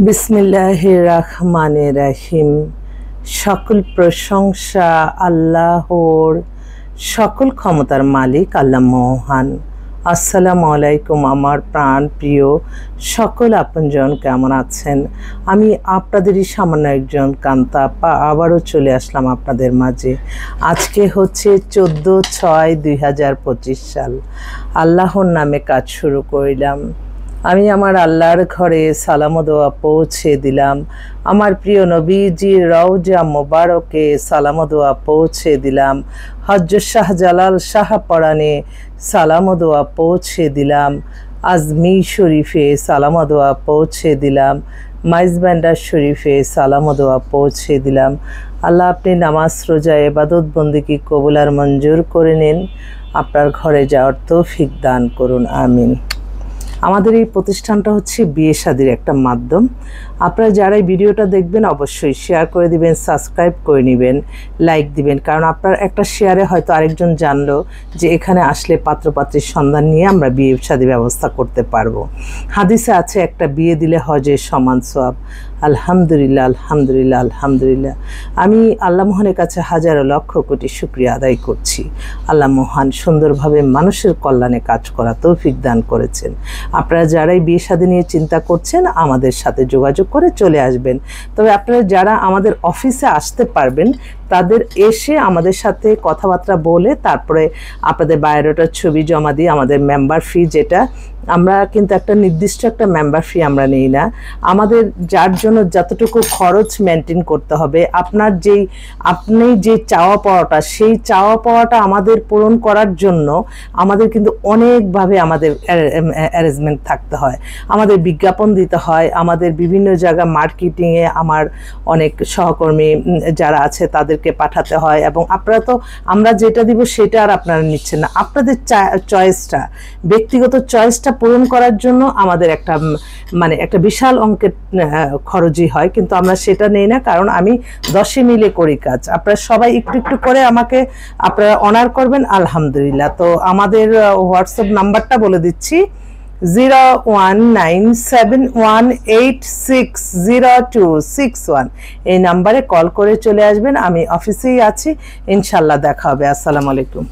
বিসমিল্লাহির রহমানির রহিম। সকল প্রশংসা আল্লাহর, সকল ক্ষমতার মালিক আল্লাহ মহান। আসসালামু আলাইকুম আমার প্রাণ প্রিয় সকল আপনজন, কেমন আছেন? আমি আপনাদেরই সামান্য একজন কান্তা আপা আবারও চলে আসলাম আপনাদের মাঝে। আজকে হচ্ছে 14/6/2025 সাল। আল্লাহর নামে কাজ শুরু করলাম। আমি আমার আল্লাহর ঘরে সালাম ও দোয়া পৌঁছে দিলাম। আমার প্রিয় নবীজির রওজা মোবারকে সালাম ও দোয়া পৌঁছে দিলাম। হযরত শাহজালাল শাহ পরানে সালাম ও দোয়া পৌঁছে দিলাম। আজমির শরীফে সালাম ও দোয়া পৌঁছে দিলাম। মাইজবান্ডার শরীফে সালাম ও দোয়া পৌঁছে দিলাম। আল্লাহ, আপনি নামাজ রোজা ইবাদত বন্দেগী কবুল আর মঞ্জুর করে নিন। আপনার ঘরে যাওয়ার তৌফিক দান করুন, আমিন। আমাদের এই প্রতিষ্ঠানটা হচ্ছে বিয়ে শাদির একটা মাধ্যম। আপনারা যারা এই ভিডিওটা দেখবেন অবশ্যই শেয়ার করে দিবেন, সাবস্ক্রাইব করে নেবেন, লাইক দিবেন, কারণ আপনার একটা শেয়ারে হয়তো আরেকজন জানলো যে এখানে আসলে পাত্রপাত্রীর সন্ধান নিয়ে আমরা বিয়ে শাদী ব্যবস্থা করতে পারবো। হাদিসে আছে একটা বিয়ে দিলে হজের সমান সওয়াব। আলহামদুলিল্লাহ, আলহামদুলিল্লাহ, আলহামদুলিল্লাহ। আমি আল্লাহ মহানের কাছে হাজারো লক্ষ কোটি শুকরিয়া আদায় করছি। আল্লাহ মহান সুন্দরভাবে মানুষের কল্যাণে কাজ করা তৌফিক দান করেছেন। আপনারা যারাই বিয়ে শাদী নিয়ে চিন্তা করছেন আমাদের সাথে যোগাযোগ করে চলে আসবেন। তবে আপনারা যারা আমাদের অফিসে আসতে পারবেন তাদের এসে আমাদের সাথে কথাবার্তা বলে তারপরে আপনাদের বায়োডাটার ছবি জমা দিয়ে আমাদের মেম্বার ফি, যেটা আমরা কিন্তু একটা নির্দিষ্ট একটা মেম্বার ফি আমরা নিই না। আমাদের যার জন্য যতটুকু খরচ মেনটেন করতে হবে, আপনি যে চাওয়া পাওয়াটা, সেই চাওয়া পাওয়াটা আমাদের পূরণ করার জন্য আমাদের কিন্তু অনেকভাবে আমাদের অ্যারেঞ্জমেন্ট থাকতে হয়। আমাদের বিজ্ঞাপন দিতে হয়, আমাদের বিভিন্ন জায়গা মার্কেটিংয়ে আমার অনেক সহকর্মী যারা আছে তাদেরকে পাঠাতে হয়, এবং আপনারা তো আমরা যেটা দিব সেটা আর আপনারা নিচ্ছেন না। আপনাদের চয়েসটা, ব্যক্তিগত চয়েসটা পূরণ করার জন্য আমাদের একটা বিশাল অঙ্কের খরচই হয়, কিন্তু আমরা সেটা নেই না, কারণ আমি 10 মিলে করি কাজ। আপনারা সবাই একটু একটু করে আমাকে আপনারা অনার করবেন, আলহামদুলিল্লাহ। তো আমাদের হোয়াটসঅ্যাপ নাম্বারটা বলে দিচ্ছি, 01971860261। এই নাম্বারে কল করে চলে আসবেন। আমি অফিসেই আছি, ইনশাল্লাহ দেখা হবে। আসসালামু আলাইকুম।